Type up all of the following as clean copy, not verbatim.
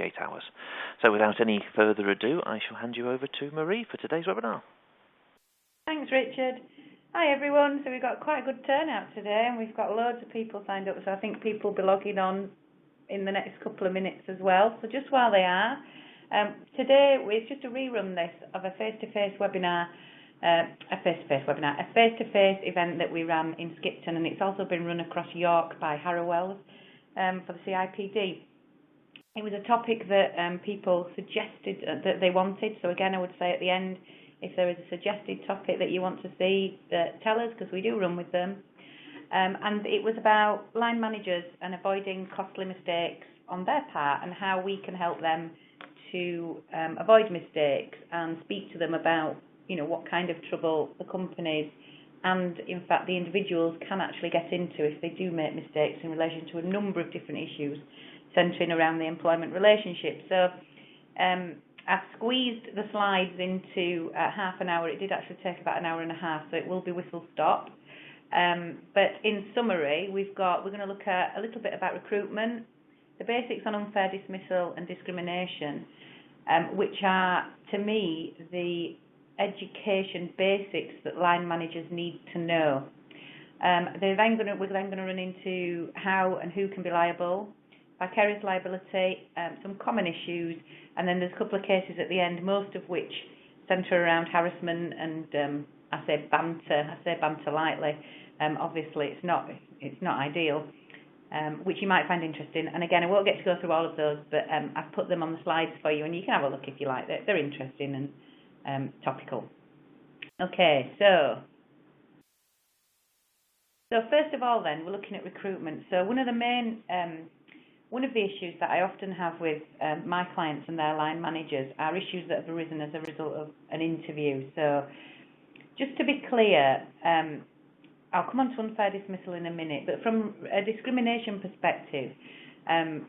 48 hours. So without any further ado, I shall hand you over to Marie for today's webinar. Thanks, Richard. Hi, everyone. So we've got quite a good turnout today, and we've got loads of people signed up, so I think people will be logging on in the next couple of minutes as well. So just while they are, today it's just a rerun this of a face-to-face webinar, a face-to-face event that we ran in Skipton, and it's also been run across York by Harrowells for the CIPD. It was a topic that people suggested that they wanted, so again I would say at the end, if there is a suggested topic that you want to see, tell us, because we do run with them. And it was about line managers and avoiding costly mistakes on their part and how we can help them to avoid mistakes and speak to them about, what kind of trouble the companies and, in fact, the individuals can actually get into if they do make mistakes in relation to a number of different issues centering around the employment relationship. So I've squeezed the slides into half an hour. It did actually take about an hour and a half, so it will be whistle-stop. But in summary, we're going to look at a little bit about recruitment, the basics on unfair dismissal and discrimination, which are, to me, the education basics that line managers need to know. We're then going to run into how and who can be liable, vicarious liability, some common issues, and then there's a couple of cases at the end, most of which centre around harassment and I say banter lightly. Obviously, it's not ideal, which you might find interesting. And again, I won't get to go through all of those, but I've put them on the slides for you, and you can have a look if you like. They're interesting and topical. Okay, so first of all, then we're looking at recruitment. So one of the issues that I often have with my clients and their line managers are issues that have arisen as a result of an interview. So just to be clear, I'll come on to unfair dismissal in a minute, but from a discrimination perspective, an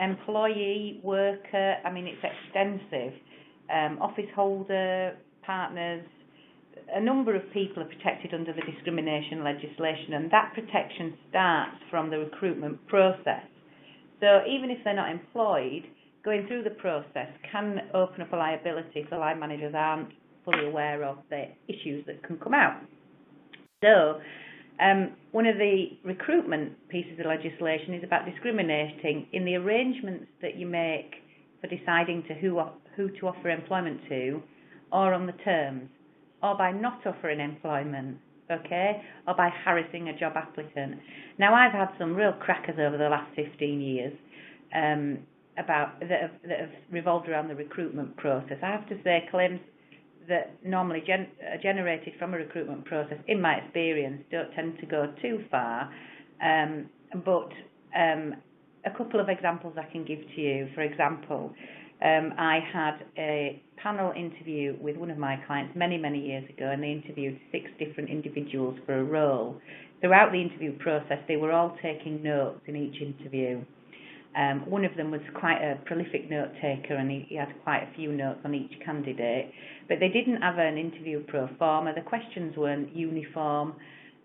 employee, worker, it's extensive, office holder, partners, a number of people are protected under the discrimination legislation, and that protection starts from the recruitment process. So even if they're not employed, going through the process can open up a liability if the line managers aren't fully aware of the issues that can come out. So one of the recruitment pieces of legislation is about discriminating in the arrangements that you make for deciding to who to offer employment to, or on the terms, or by not offering employment, okay, or by harassing a job applicant. Now, I've had some real crackers over the last 15 years that have revolved around the recruitment process. I have to say, claims that normally are generated from a recruitment process, in my experience, don't tend to go too far. But a couple of examples I can give to you. For example, I had a panel interview with one of my clients many, many years ago, and they interviewed 6 different individuals for a role. Throughout the interview process, they were all taking notes in each interview. One of them was quite a prolific note taker, and he had quite a few notes on each candidate, but they didn't have an interview pro forma. The questions weren't uniform,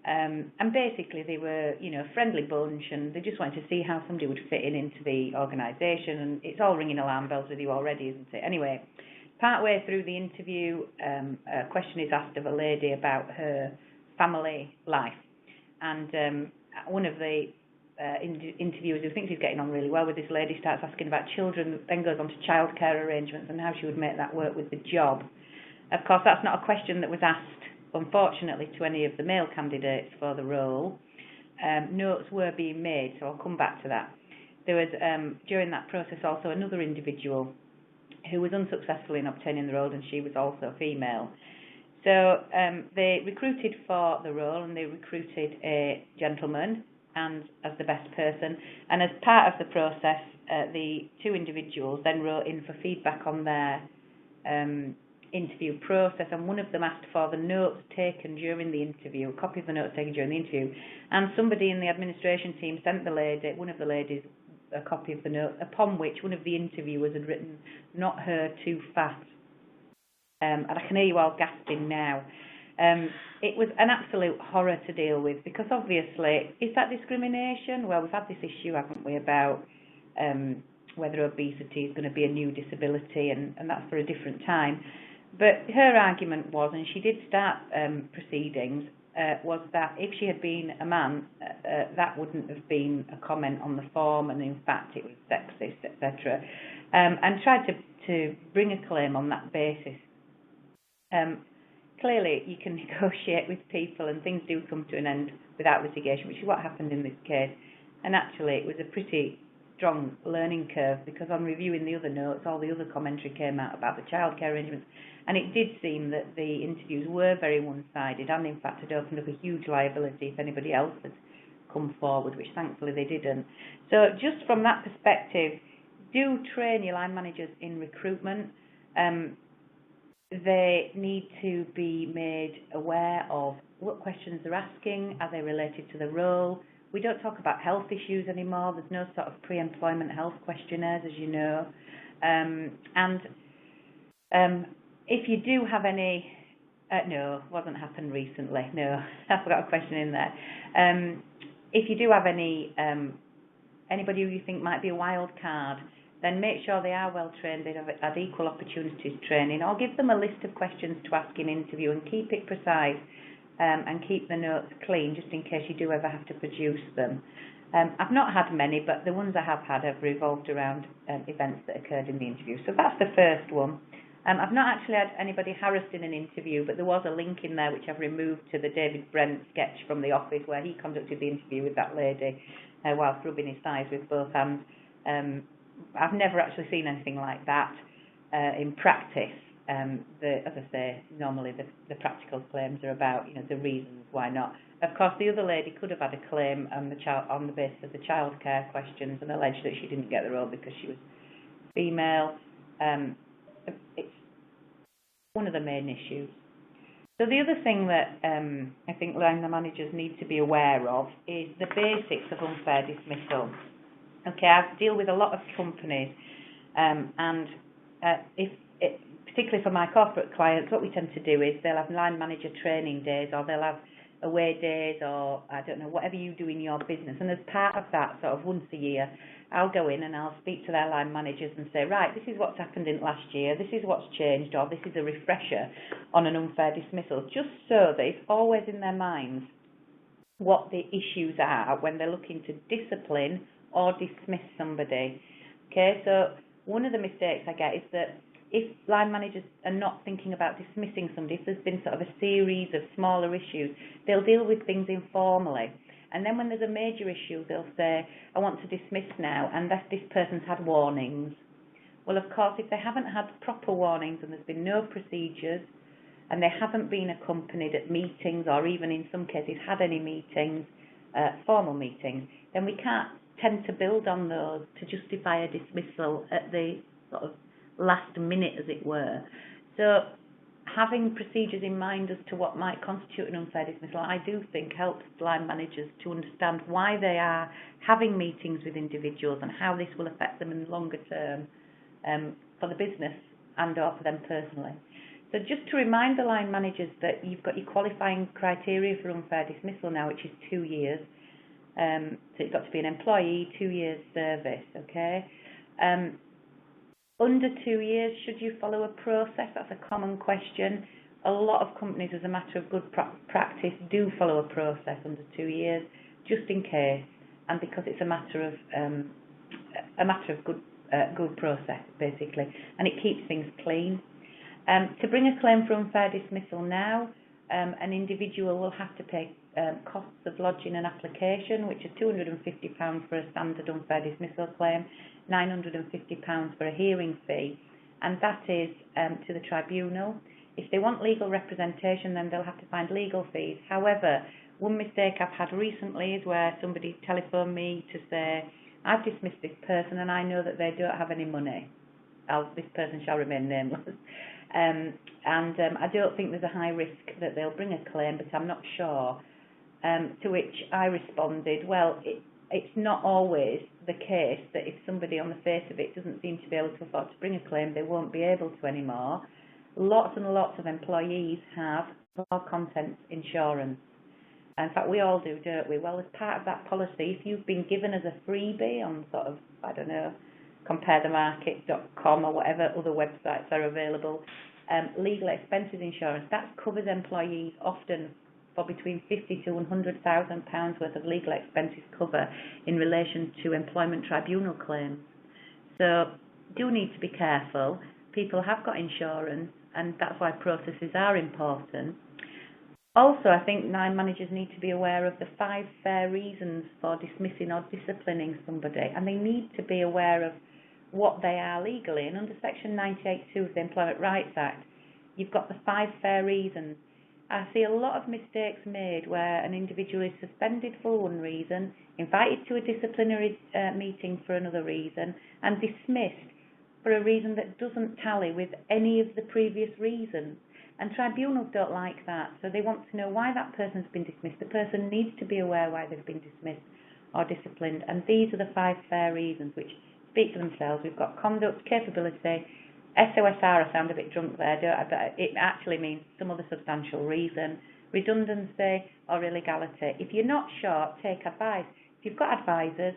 and basically they were, a friendly bunch, and they just wanted to see how somebody would fit into the organisation, and it's all ringing alarm bells with you already, isn't it? Anyway, partway through the interview, a question is asked of a lady about her family life, and one of the interviewers who thinks he's getting on really well with this lady starts asking about children, then goes on to childcare arrangements and how she would make that work with the job. Of course, that's not a question that was asked, unfortunately, to any of the male candidates for the role. Notes were being made, so I'll come back to that. There was, during that process, also another individual who was unsuccessful in obtaining the role, and she was also female. So they recruited for the role, and they recruited a gentleman and as the best person, and as part of the process, the 2 individuals then wrote in for feedback on their interview process, and one of them asked for the notes taken during the interview, a copy of the notes taken during the interview, and somebody in the administration team sent one of the ladies, a copy of the notes, upon which one of the interviewers had written, "Not her, too fat." And I can hear you all gasping now. It was an absolute horror to deal with, because obviously, is that discrimination? Well, we've had this issue, haven't we, about whether obesity is going to be a new disability, and that's for a different time. But her argument was, and she did start proceedings, was that if she had been a man, that wouldn't have been a comment on the form, and in fact it was sexist, etc. And tried to bring a claim on that basis. Clearly, you can negotiate with people, and things do come to an end without litigation, which is what happened in this case. And actually, it was a pretty strong learning curve, because on reviewing the other notes, all the other commentary came out about the childcare arrangements, and it did seem that the interviews were very one-sided, and in fact had opened up a huge liability if anybody else had come forward, which thankfully they didn't. So just from that perspective, do train your line managers in recruitment. They need to be made aware of what questions they're asking, are they related to the role. We don't talk about health issues anymore. There's no sort of pre-employment health questionnaires, as you know. If you do have any, no, wasn't happened recently. No, I've got a question in there. If you do have anybody who you think might be a wild card, then make sure they are well trained, they have had equal opportunities training, or give them a list of questions to ask in interview, and keep it precise, and keep the notes clean, just in case you do ever have to produce them. I've not had many, but the ones I have had have revolved around events that occurred in the interview. So that's the first one. I've not actually had anybody harassed in an interview, but there was a link in there which I've removed to the David Brent sketch from The Office, where he conducted the interview with that lady whilst rubbing his thighs with both hands. I've never actually seen anything like that in practice. As I say, normally the practical claims are about, the reasons why not. Of course, the other lady could have had a claim on the basis of the childcare questions, and alleged that she didn't get the role because she was female. It's one of the main issues. So the other thing that I think line managers need to be aware of is the basics of unfair dismissal. Okay, I deal with a lot of companies, particularly for my corporate clients, what we tend to do is they'll have line manager training days, or they'll have away days, or I don't know, whatever you do in your business. And as part of that, sort of once a year, I'll go in and I'll speak to their line managers and say, right, this is what's happened in last year, this is what's changed, or this is a refresher on an unfair dismissal, just so that it's always in their minds what the issues are when they're looking to discipline or dismiss somebody. Okay, so one of the mistakes I get is that if line managers are not thinking about dismissing somebody, if there's been sort of a series of smaller issues, they'll deal with things informally. And then when there's a major issue, they'll say, I want to dismiss now, unless this person's had warnings. Well, of course, if they haven't had proper warnings and there's been no procedures, and they haven't been accompanied at meetings, or even in some cases had any meetings, formal meetings, then we can't tend to build on those to justify a dismissal at the sort of last minute, as it were. So having procedures in mind as to what might constitute an unfair dismissal, I do think helps line managers to understand why they are having meetings with individuals and how this will affect them in the longer term for the business and or for them personally. So just to remind the line managers that you've got your qualifying criteria for unfair dismissal now, which is 2 years. So it's got to be an employee, 2 years service, okay? Under 2 years, should you follow a process? That's a common question. A lot of companies, as a matter of good practice, do follow a process under 2 years, just in case, and because it's a matter of good process, basically, and it keeps things clean. To bring a claim for unfair dismissal now, an individual will have to pay costs of lodging an application, which is £250 for a standard unfair dismissal claim, £950 for a hearing fee, and that is to the tribunal. If they want legal representation, then they'll have to find legal fees. However, one mistake I've had recently is where somebody telephoned me to say, I've dismissed this person and I know that they don't have any money. This person shall remain nameless. I don't think there's a high risk that they'll bring a claim, but I'm not sure. To which I responded, well, it's not always the case that if somebody on the face of it doesn't seem to be able to afford to bring a claim, they won't be able to anymore. Lots and lots of employees have all contents insurance. In fact, we all do, don't we? Well, as part of that policy, if you've been given as a freebie on sort of, I don't know, comparethemarket.com or whatever other websites are available. Legal expenses insurance, that covers employees often for between £50,000 to £100,000 worth of legal expenses cover in relation to employment tribunal claims. So do need to be careful. People have got insurance, and that's why processes are important. Also, I think line managers need to be aware of the 5 fair reasons for dismissing or disciplining somebody, and they need to be aware of what they are legally. And under Section 98(2) of the Employment Rights Act, you've got the 5 fair reasons. I see a lot of mistakes made where an individual is suspended for one reason, invited to a disciplinary meeting for another reason, and dismissed for a reason that doesn't tally with any of the previous reasons. And tribunals don't like that, so they want to know why that person's been dismissed. The person needs to be aware why they've been dismissed or disciplined, and these are the 5 fair reasons which speak for themselves. We've got conduct, capability, SOSR, I sound a bit drunk there, don't I? But it actually means some other substantial reason, redundancy or illegality. If you're not sure, take advice. If you've got advisors,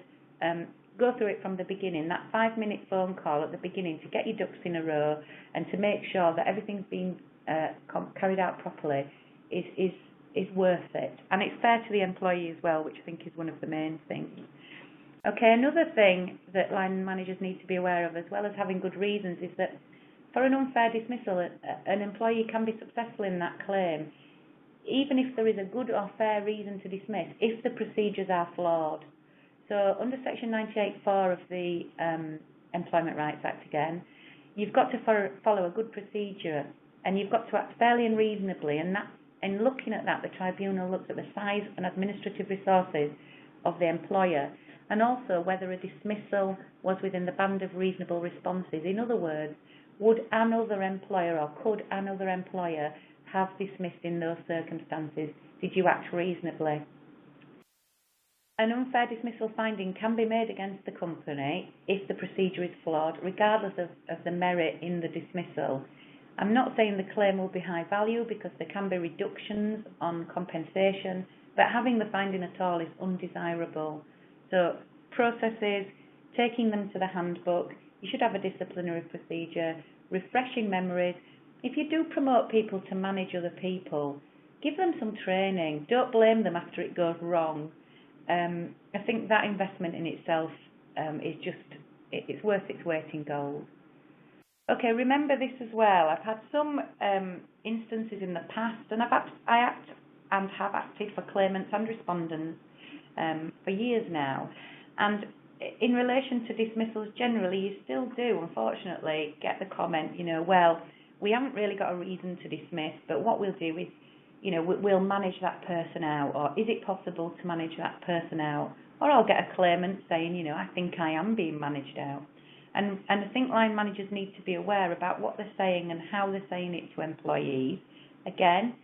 go through it from the beginning. That 5-minute phone call at the beginning to get your ducks in a row and to make sure that everything's been carried out properly is worth it. And it's fair to the employee as well, which I think is one of the main things. Okay, another thing that line managers need to be aware of, as well as having good reasons, is that for an unfair dismissal, an employee can be successful in that claim, even if there is a good or fair reason to dismiss, if the procedures are flawed. So under Section 98(4) of the Employment Rights Act again, you've got to follow a good procedure, and you've got to act fairly and reasonably, and in looking at that, the tribunal looks at the size and administrative resources of the employer, and also whether a dismissal was within the band of reasonable responses. In other words, would another employer or could another employer have dismissed in those circumstances? Did you act reasonably? An unfair dismissal finding can be made against the company if the procedure is flawed, regardless of the merit in the dismissal. I'm not saying the claim will be high value, because there can be reductions on compensation, but having the finding at all is undesirable. So processes, taking them to the handbook, you should have a disciplinary procedure, refreshing memories. If you do promote people to manage other people, give them some training. Don't blame them after it goes wrong. I think that investment in itself it's worth its weight in gold. Okay, remember this as well. I've had some instances in the past, and I have acted for claimants and respondents for years now. And in relation to dismissals generally, you still do, unfortunately, get the comment, well, we haven't really got a reason to dismiss, but what we'll do is, we'll manage that person out, or is it possible to manage that person out? Or I'll get a claimant saying, I think I am being managed out. And I think line managers need to be aware about what they're saying and how they're saying it to employees. Again,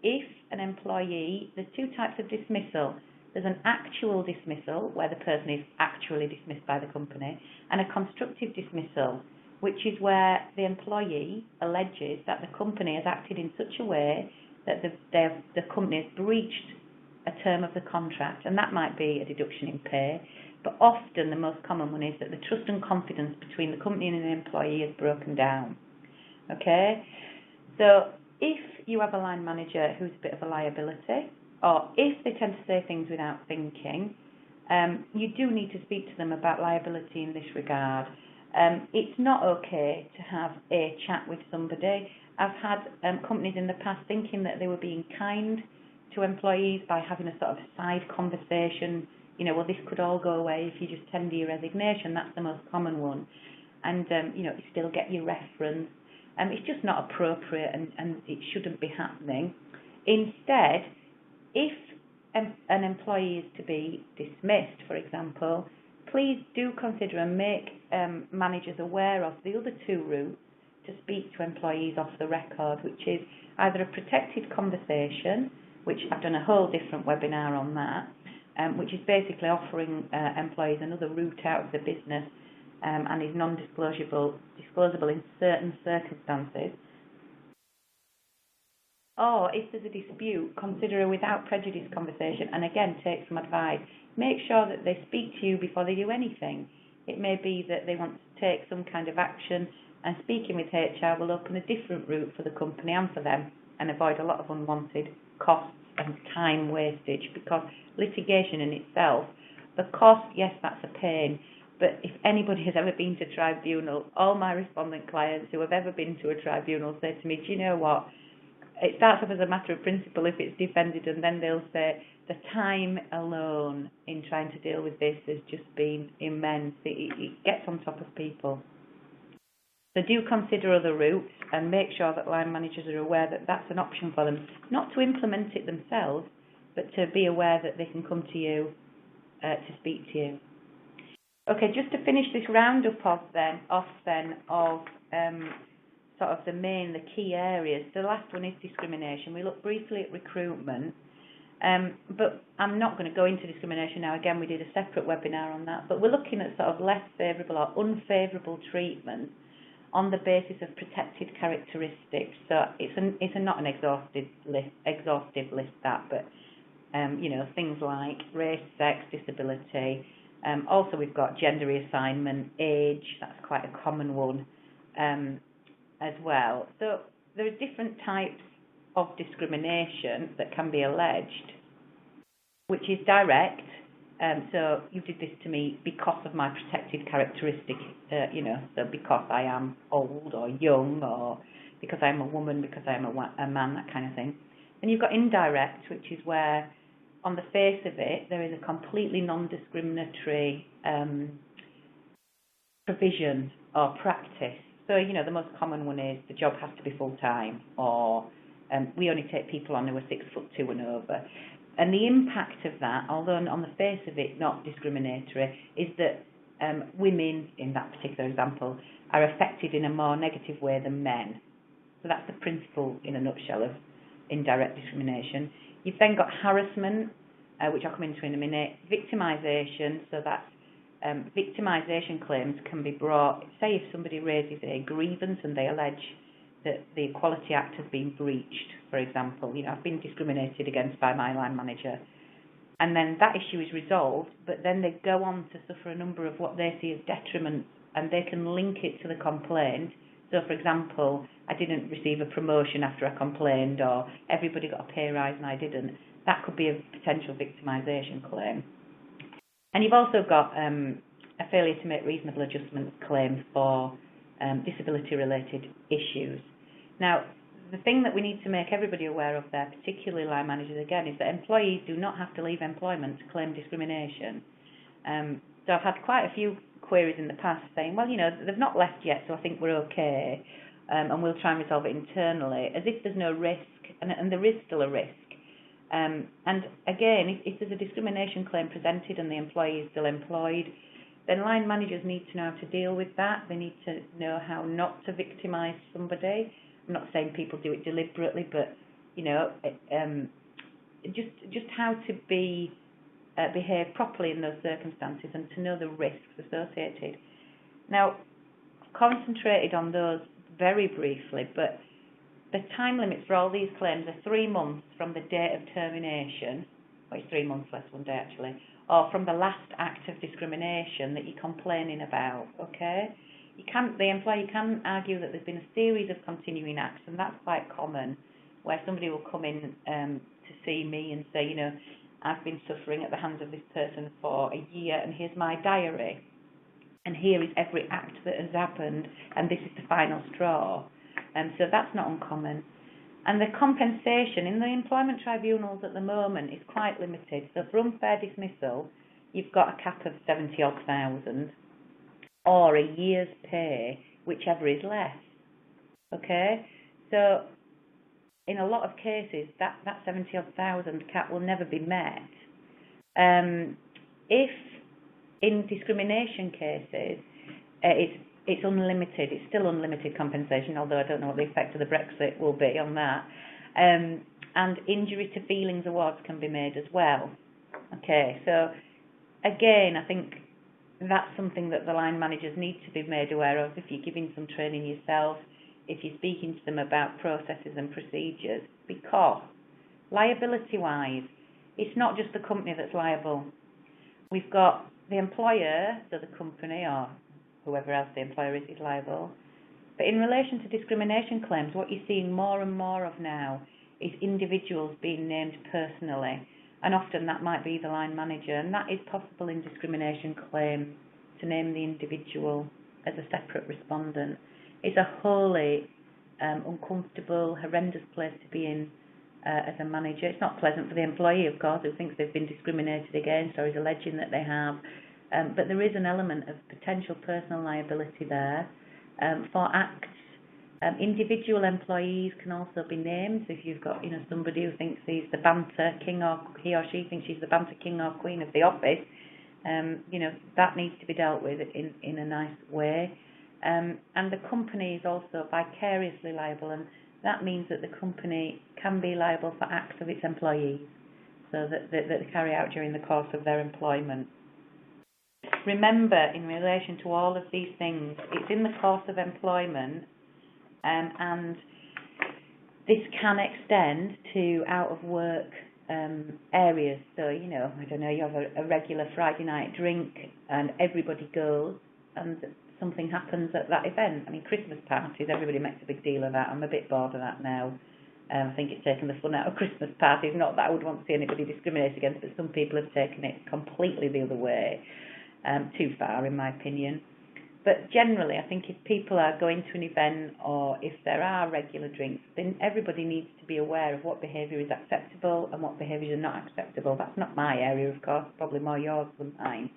if an employee, there's 2 types of dismissal. There's an actual dismissal, where the person is actually dismissed by the company, and a constructive dismissal, which is where the employee alleges that the company has acted in such a way that the company has breached a term of the contract, and that might be a deduction in pay, but often the most common one is that the trust and confidence between the company and the employee is broken down. Okay? So if you have a line manager who's a bit of a liability, or if they tend to say things without thinking, you do need to speak to them about liability in this regard. It's not okay to have a chat with somebody. I've had companies in the past thinking that they were being kind to employees by having a sort of side conversation, well, this could all go away if you just tender your resignation. That's the most common one. And, you still get your reference. It's just not appropriate, and it shouldn't be happening. Instead, if an employee is to be dismissed, for example, please do consider and make managers aware of the other 2 routes to speak to employees off the record, which is either a protected conversation, which I've done a whole different webinar on that, which is basically offering employees another route out of the business and is non-disclosable in certain circumstances. Or if there's a dispute, consider a without prejudice conversation, and again, take some advice. Make sure that they speak to you before they do anything. It may be that they want to take some kind of action, and speaking with HR will open a different route for the company and for them and avoid a lot of unwanted costs and time wastage, because litigation in itself, the cost, yes, that's a pain, but if anybody has ever been to tribunal, all my respondent clients who have ever been to a tribunal say to me, do you know what, it starts off as a matter of principle if it's defended, and then they'll say the time alone in trying to deal with this has just been immense. It gets on top of people. So do consider other routes and make sure that line managers are aware that that's an option for them, not to implement it themselves, but to be aware that they can come to you to speak to you. Okay, just to finish this roundup of sort of the key areas. The last one is discrimination. We looked briefly at recruitment, but I'm not going to go into discrimination now. Again, we did a separate webinar on that, but we're looking at sort of less favourable or unfavourable treatment on the basis of protected characteristics. So it's not an exhaustive list that, but things like race, sex, disability. Also, we've got gender reassignment, age. That's quite a common one as well. So there are different types of discrimination that can be alleged, which is direct. So you did this to me because of my protected characteristic, so because I am old or young, or because I'm a woman, because I'm a man, that kind of thing. And you've got indirect, which is where, on the face of it, there is a completely non-discriminatory provision or practice. So, the most common one is the job has to be full-time, or we only take people on who are 6'2" and over. And the impact of that, although on the face of it not discriminatory, is that women, in that particular example, are affected in a more negative way than men. So that's the principle, in a nutshell, of indirect discrimination. You've then got harassment, which I'll come into in a minute. Victimisation, so that's victimisation claims can be brought, say if somebody raises a grievance and they allege that the Equality Act has been breached, for example. I've been discriminated against by my line manager. And then that issue is resolved, but then they go on to suffer a number of what they see as detriments, and they can link it to the complaint. So, for example, I didn't receive a promotion after I complained, or everybody got a pay rise and I didn't. That could be a potential victimisation claim. And you've also got a failure to make reasonable adjustments claim for disability-related issues. Now, the thing that we need to make everybody aware of there, particularly line managers again, is that employees do not have to leave employment to claim discrimination. So I've had quite a few queries in the past saying, well, they've not left yet, so I think we're okay, and we'll try and resolve it internally, as if there's no risk, and there is still a risk. And again, if there's a discrimination claim presented and the employee is still employed, then line managers need to know how to deal with that. They need to know how not to victimise somebody. I'm not saying people do it deliberately, but just how to behave properly in those circumstances and to know the risks associated. Now, I've concentrated on those very briefly, but the time limits for all these claims are 3 months from the date of termination, well, it's 3 months less 1 day actually, or from the last act of discrimination that you're complaining about, okay? The employee can argue that there's been a series of continuing acts, and that's quite common, where somebody will come in to see me and say, I've been suffering at the hands of this person for a year, and here's my diary, and here is every act that has happened, and this is the final straw. So that's not uncommon. And the compensation in the employment tribunals at the moment is quite limited. So for unfair dismissal, you've got a cap of 70-odd thousand, or a year's pay, whichever is less. Okay? So in a lot of cases, that 70-odd thousand cap will never be met. If in discrimination cases, it's unlimited, it's still unlimited compensation, although I don't know what the effect of the Brexit will be on that. And injury to feelings awards can be made as well. Okay, so again, I think that's something that the line managers need to be made aware of if you're giving some training yourself, if you're speaking to them about processes and procedures, because liability-wise, it's not just the company that's liable. We've got the employer, so the company or whoever else the employer is liable. But in relation to discrimination claims, what you're seeing more and more of now is individuals being named personally, and often that might be the line manager, and that is possible in discrimination claims to name the individual as a separate respondent. It's a wholly uncomfortable, horrendous place to be in as a manager. It's not pleasant for the employee, of course, who thinks they've been discriminated against or is alleging that they have, but there is an element of potential personal liability there for acts. Individual employees can also be named. So if you've got, somebody who thinks he's the banter king, or he or she thinks she's the banter king or queen of the office, that needs to be dealt with in a nice way. And the company is also vicariously liable, and that means that the company can be liable for acts of its employees, so that they carry out during the course of their employment. Remember, in relation to all of these things, it's in the course of employment, and this can extend to out of work areas. So, I don't know, you have a regular Friday night drink and everybody goes and something happens at that event. I mean, Christmas parties, everybody makes a big deal of that. I'm a bit bored of that now. I think it's taken the fun out of Christmas parties. Not that I would want to see anybody discriminated against, but some people have taken it completely the other way, too far in my opinion. But generally, I think if people are going to an event or if there are regular drinks, then everybody needs to be aware of what behaviour is acceptable and what behaviours are not acceptable. That's not my area, of course, probably more yours than mine.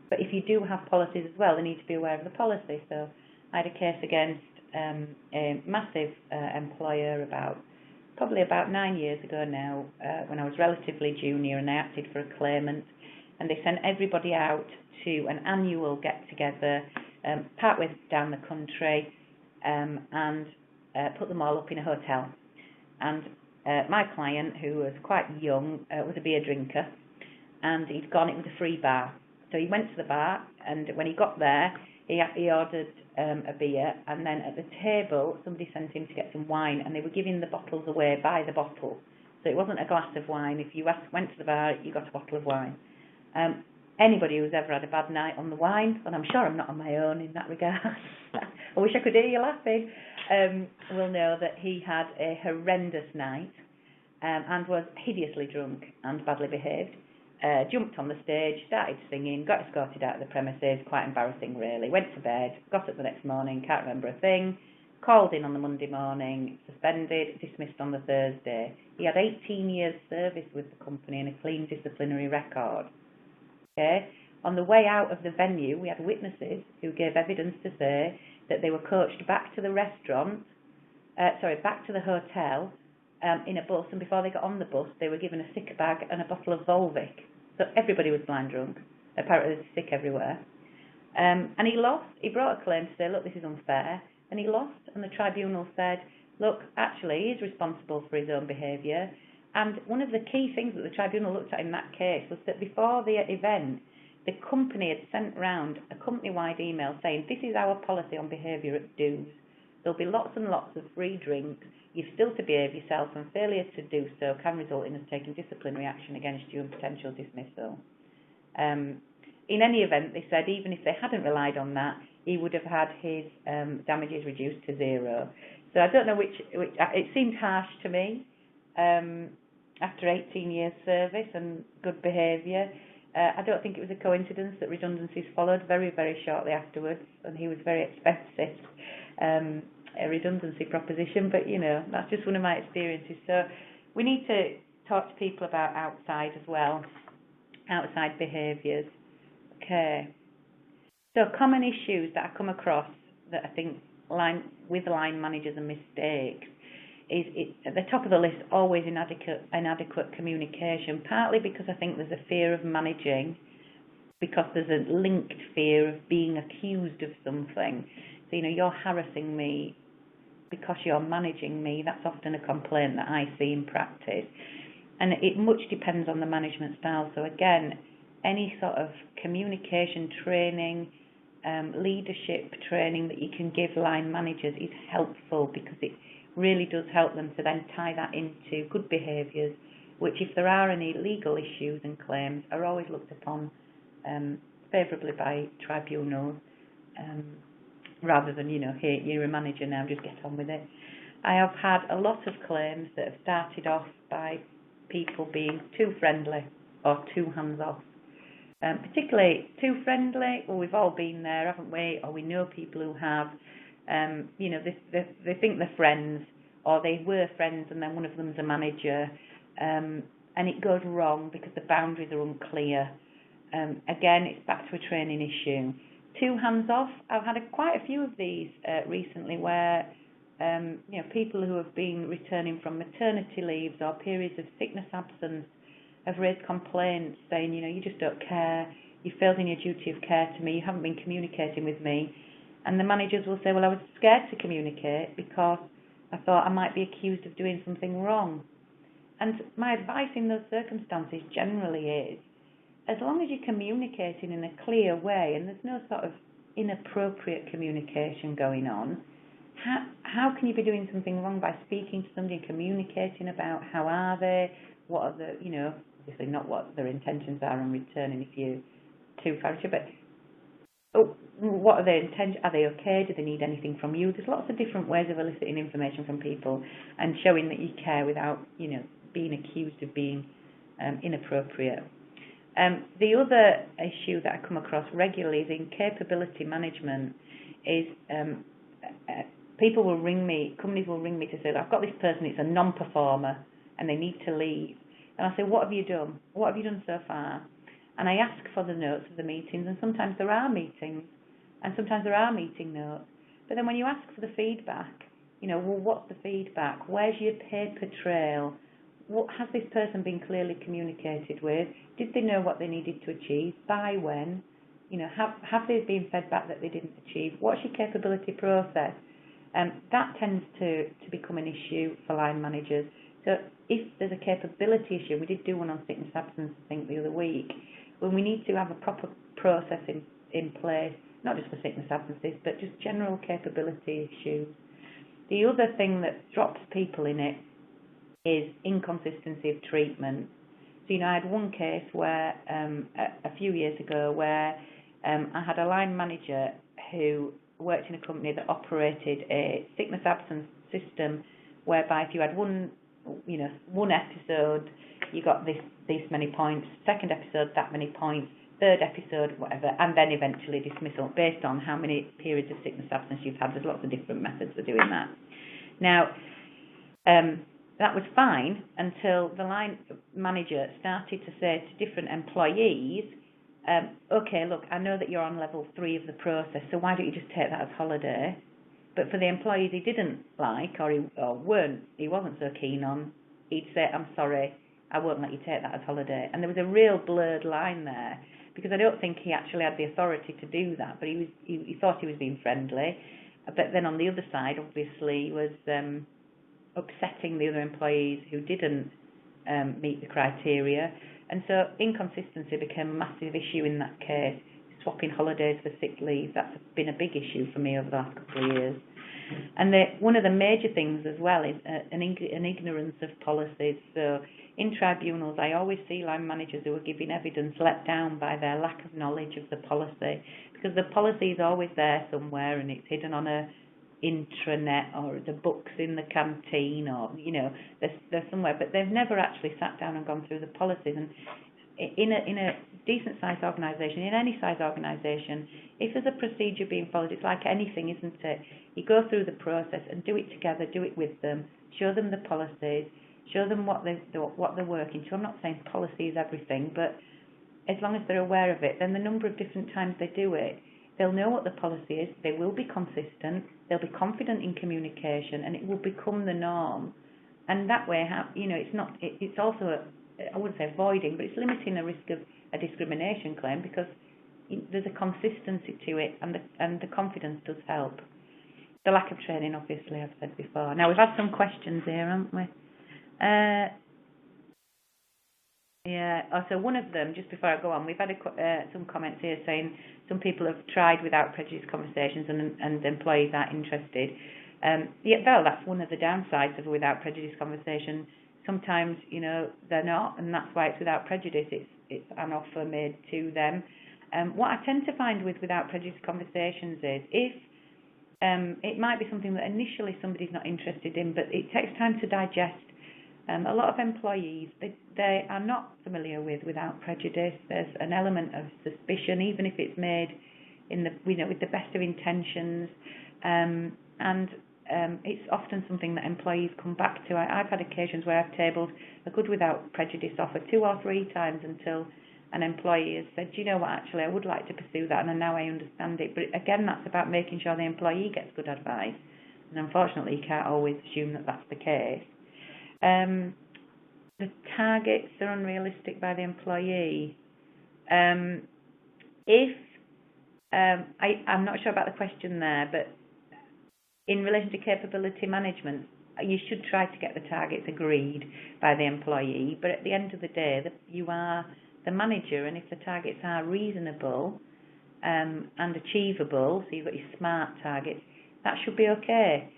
But if you do have policies as well, they need to be aware of the policy. So I had a case against a massive employer probably about 9 years ago now, when I was relatively junior and I acted for a claimant, and they sent everybody out to an annual get-together partway down the country, and put them all up in a hotel. And my client, who was quite young, was a beer drinker, and he'd gone, it was a free bar. So he went to the bar, and when he got there, he ordered a beer, and then at the table, somebody sent him to get some wine, and they were giving the bottles away by the bottle. So it wasn't a glass of wine. If you went to the bar, you got a bottle of wine. Anybody who's ever had a bad night on the wine, and I'm sure I'm not on my own in that regard, I wish I could hear you laughing, will know that he had a horrendous night and was hideously drunk and badly behaved. Jumped on the stage, started singing, got escorted out of the premises, quite embarrassing really, went to bed, got up the next morning, can't remember a thing, called in on the Monday morning, suspended, dismissed on the Thursday. He had 18 years service with the company and a clean disciplinary record. Okay. On the way out of the venue, we had witnesses who gave evidence to say that they were coached back to the back to the hotel in a bus, and before they got on the bus, they were given a sick bag and a bottle of Volvic. So everybody was blind drunk. Apparently there's sick everywhere. And he lost. He brought a claim to say, look, this is unfair. And he lost, and the tribunal said, look, actually, he's responsible for his own behaviour. And one of the key things that the tribunal looked at in that case was that before the event, the company had sent round a company-wide email saying, this is our policy on behaviour at do's. There'll be lots and lots of free drinks. You've still to behave yourself, and failure to do so can result in us taking disciplinary action against you and potential dismissal. In any event, they said even if they hadn't relied on that, he would have had his damages reduced to zero. So I don't know which it seemed harsh to me. After 18 years service and good behaviour, I don't think it was a coincidence that redundancies followed very, very shortly afterwards, and he was very expensive, a redundancy proposition, but that's just one of my experiences. So we need to talk to people about outside as well, outside behaviours. Okay. So common issues that I come across that I think with line managers and mistakes is at the top of the list, always inadequate communication, partly because I think there's a fear of managing, because there's a linked fear of being accused of something. So, you're harassing me because you're managing me. That's often a complaint that I see in practice. And it much depends on the management style. So again, any sort of communication training, leadership training that you can give line managers is helpful, because it really does help them to then tie that into good behaviours, which, if there are any legal issues and claims, are always looked upon favourably by tribunals, rather than, hey, you're a manager now, just get on with it. I have had a lot of claims that have started off by people being too friendly or too hands-off. Particularly too friendly, well, we've all been there, haven't we? Or we know people who have, they think they're friends, or they were friends and then one of them's a manager, and it goes wrong because the boundaries are unclear. Again, it's back to a training issue. Too hands-off, I've had quite a few of these recently where people who have been returning from maternity leaves or periods of sickness absence have raised complaints saying, you just don't care, you failed in your duty of care to me, you haven't been communicating with me. And the managers will say, well, I was scared to communicate because I thought I might be accused of doing something wrong. And my advice in those circumstances generally is, as long as you're communicating in a clear way and there's no sort of inappropriate communication going on, how can you be doing something wrong by speaking to somebody and communicating about how are they, what are the, obviously not what their intentions are on returning if you're too fragile, but what are their intentions? Are they okay? Do they need anything from you? There's lots of different ways of eliciting information from people and showing that you care without, being accused of being inappropriate. The other issue that I come across regularly is incapability management. Is people will ring me, companies will ring me to say, I've got this person, it's a non-performer, and they need to leave. And I say, what have you done? What have you done so far? And I ask for the notes of the meetings, and sometimes there are meetings, and sometimes there are meeting notes. But then when you ask for the feedback, well, what's the feedback? Where's your paper trail? What has this person been clearly communicated with? Did they know what they needed to achieve? By when? Have they been fed back that they didn't achieve? What's your capability process? That tends to become an issue for line managers. So if there's a capability issue, we did do one on sickness absence, I think, the other week, when we need to have a proper process in place, not just for sickness absences, but just general capability issues. The other thing that drops people in it is inconsistency of treatment. So, I had one case where, a few years ago, where I had a line manager who worked in a company that operated a sickness absence system whereby if you had one episode, you got these many points, second episode, that many points, third episode, whatever, and then eventually dismissal based on how many periods of sickness absence you've had. There's lots of different methods for doing that. Now, that was fine until the line manager started to say to different employees, okay, look, I know that you're on level 3 of the process, so why don't you just take that as holiday? But for the employees he didn't like he wasn't so keen on, he'd say, I'm sorry, I won't let you take that as holiday. And there was a real blurred line there, because I don't think he actually had the authority to do that, but he thought he was being friendly. But then on the other side, obviously, was upsetting the other employees who didn't meet the criteria. And so inconsistency became a massive issue in that case. Swapping holidays for sick leave, that's been a big issue for me over the last couple of years. And one of the major things as well is an ignorance of policies. So in tribunals, I always see line managers who are giving evidence let down by their lack of knowledge of the policy, because the policy is always there somewhere and it's hidden on a intranet or the books in the canteen, or they're somewhere, but they've never actually sat down and gone through the policies. And in a decent sized organisation, in any size organisation, if there's a procedure being followed, it's like anything, isn't it? You go through the process and do it together, do it with them, show them the policies, show them what they're working to. I'm not saying policy is everything, but as long as they're aware of it, then the number of different times they do it, they'll know what the policy is, they will be consistent, they'll be confident in communication, and it will become the norm. And that way, it's also, I wouldn't say avoiding, but it's limiting the risk of a discrimination claim, because there's a consistency to it, and the confidence does help. The lack of training, obviously, I've said before. Now, we've had some questions here, haven't we? So one of them, just before I go on, we've had some comments here saying some people have tried without prejudice conversations and employees aren't interested. That's one of the downsides of a without prejudice conversation. Sometimes, they're not, and that's why it's without prejudice. It's an offer made to them. what I tend to find with without prejudice conversations is if it might be something that initially somebody's not interested in, but it takes time to digest. A lot of employees, they are not familiar with without prejudice. There's an element of suspicion, even if it's made in the with the best of intentions, and it's often something that employees come back to. I've had occasions where I've tabled a good without prejudice offer 2 or 3 times until an employee has said, do you know what, actually I would like to pursue that, and now I understand it. But again, that's about making sure the employee gets good advice, and unfortunately you can't always assume that that's the case. The targets are unrealistic by the employee. I'm not sure about the question there, but in relation to capability management, you should try to get the targets agreed by the employee, but at the end of the day, you are the manager, and if the targets are reasonable and achievable, so you've got your SMART targets, that should be okay.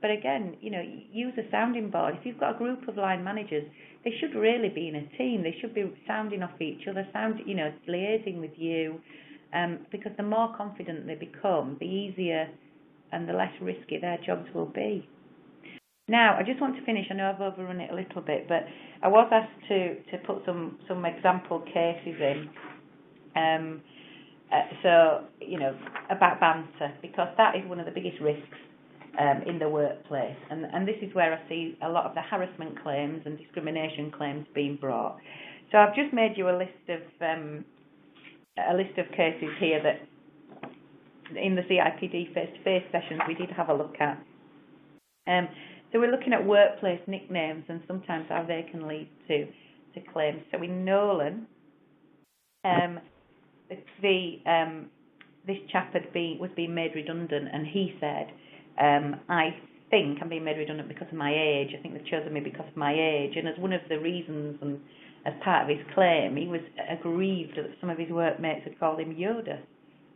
But again, use a sounding board. If you've got a group of line managers, they should really be in a team. They should be sounding off each other, liaising with you, because the more confident they become, the easier and the less risky their jobs will be. Now, I just want to finish. I know I've overrun it a little bit, but I was asked to put some example cases in. About banter, because that is one of the biggest risks in the workplace, and this is where I see a lot of the harassment claims and discrimination claims being brought. So I've just made you a list of cases here that in the CIPD face-to-face sessions we did have a look at. So we're looking at workplace nicknames and sometimes how they can lead to claims. So in Nolan, this chap was being made redundant, and he said, I think I'm being made redundant because of my age. I think they've chosen me because of my age. And as one of the reasons, and as part of his claim, he was aggrieved that some of his workmates had called him Yoda,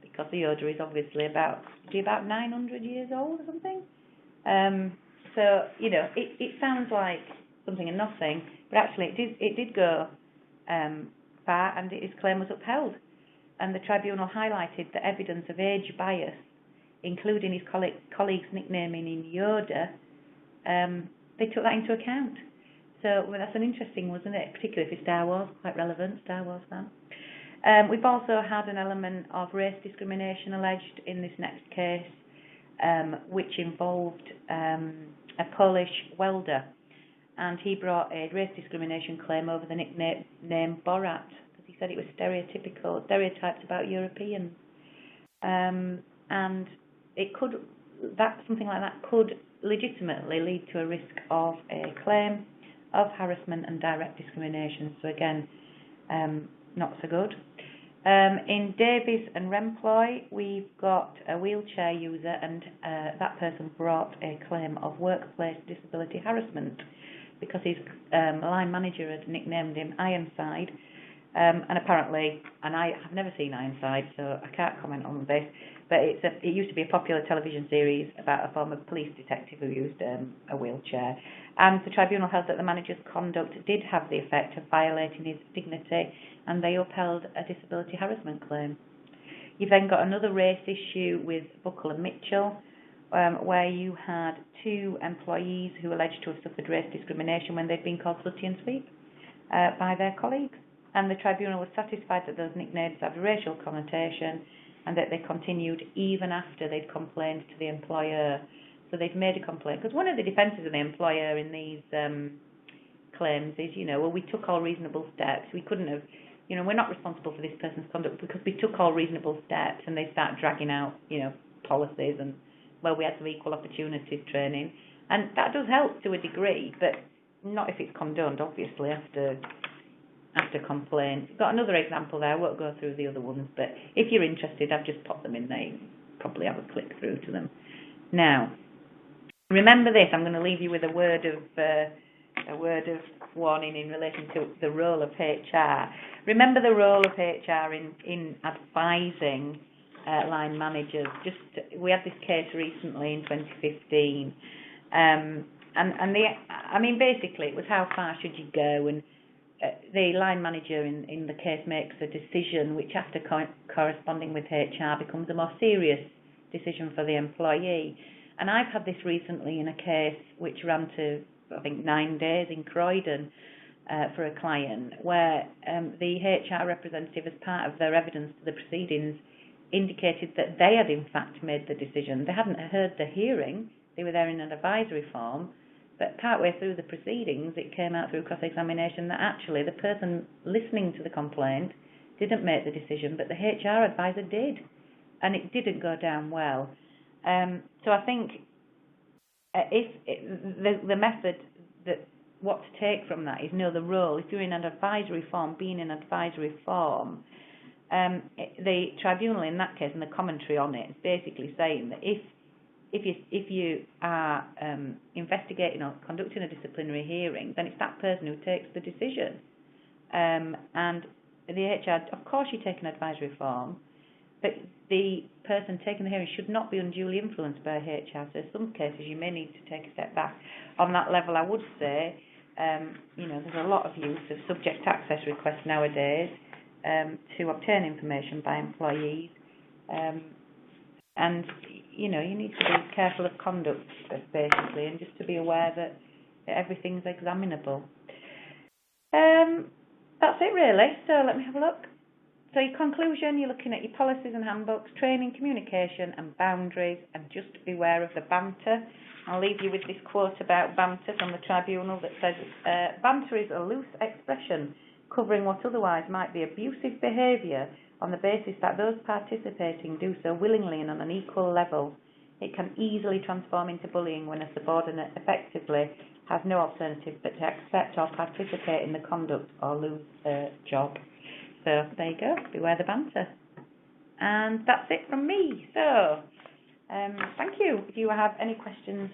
because the Yoda is obviously about 900 years old or something. So, it sounds like something and nothing, but actually it did go far, and his claim was upheld. And the tribunal highlighted the evidence of age bias, including his colleagues nicknaming him Yoda. They took that into account. So that's an interesting, wasn't it? Particularly if it's Star Wars, quite relevant, Star Wars fan. We've also had an element of race discrimination alleged in this next case, which involved a Polish welder, and he brought a race discrimination claim over the nickname Borat, because he said it was stereotypes about Europeans, and something like that could legitimately lead to a risk of a claim of harassment and direct discrimination. So again, not so good. In Davies and Remploy, we've got a wheelchair user, and that person brought a claim of workplace disability harassment because his line manager had nicknamed him Ironside, and apparently, and I have never seen Ironside, so I can't comment on this, but it used to be a popular television series about a former police detective who used a wheelchair, and the tribunal held that the manager's conduct did have the effect of violating his dignity, and they upheld a disability harassment claim. You've then got another race issue with Buckle and Mitchell, where you had 2 employees who alleged to have suffered race discrimination when they'd been called slutty and sweep by their colleagues, and the tribunal was satisfied that those nicknames had a racial connotation and that they continued even after they'd complained to the employer. So they've made a complaint, because one of the defences of the employer in these claims is, we took all reasonable steps. We couldn't have, we're not responsible for this person's conduct because we took all reasonable steps, and they start dragging out, policies, and, we had some equal opportunities training. And that does help to a degree, but not if it's condoned, obviously, after complaint. Got another example there. I won't go through the other ones, but if you're interested, I've just popped them in there. You can probably have a click through to them. Now, remember this. I'm going to leave you with a word of warning in relation to the role of HR. Remember the role of HR in advising line managers. We had this case recently in 2015, and basically it was how far should you go, and the line manager in the case makes a decision which, after corresponding with HR, becomes a more serious decision for the employee. And I've had this recently in a case which ran to, I think, 9 days in Croydon for a client, where the HR representative, as part of their evidence to the proceedings, indicated that they had in fact made the decision. They hadn't heard the hearing, they were there in an advisory form, but partway through the proceedings it came out through cross-examination that actually the person listening to the complaint didn't make the decision, but the HR advisor did, and it didn't go down well. So I think the method, that what to take from that is know the role. If you're in an advisory form, being in an advisory form, the tribunal in that case, and the commentary on it, is basically saying that if you are investigating or conducting a disciplinary hearing, then it's that person who takes the decision. And the HR, of course, you take an advisory form, but the person taking the hearing should not be unduly influenced by HR. So in some cases you may need to take a step back. On that level, I would say, there's a lot of use of subject access requests nowadays to obtain information by employees. And, you need to be careful of conduct, basically, and just to be aware that everything's examinable. That's it, really. So let me have a look. So your conclusion, you're looking at your policies and handbooks, training, communication and boundaries, and just beware of the banter. I'll leave you with this quote about banter from the tribunal that says, banter is a loose expression covering what otherwise might be abusive behaviour on the basis that those participating do so willingly and on an equal level. It can easily transform into bullying when a subordinate effectively has no alternative but to accept or participate in the conduct or lose their job. So there you go, beware the banter. And that's it from me. So thank you. If you have any questions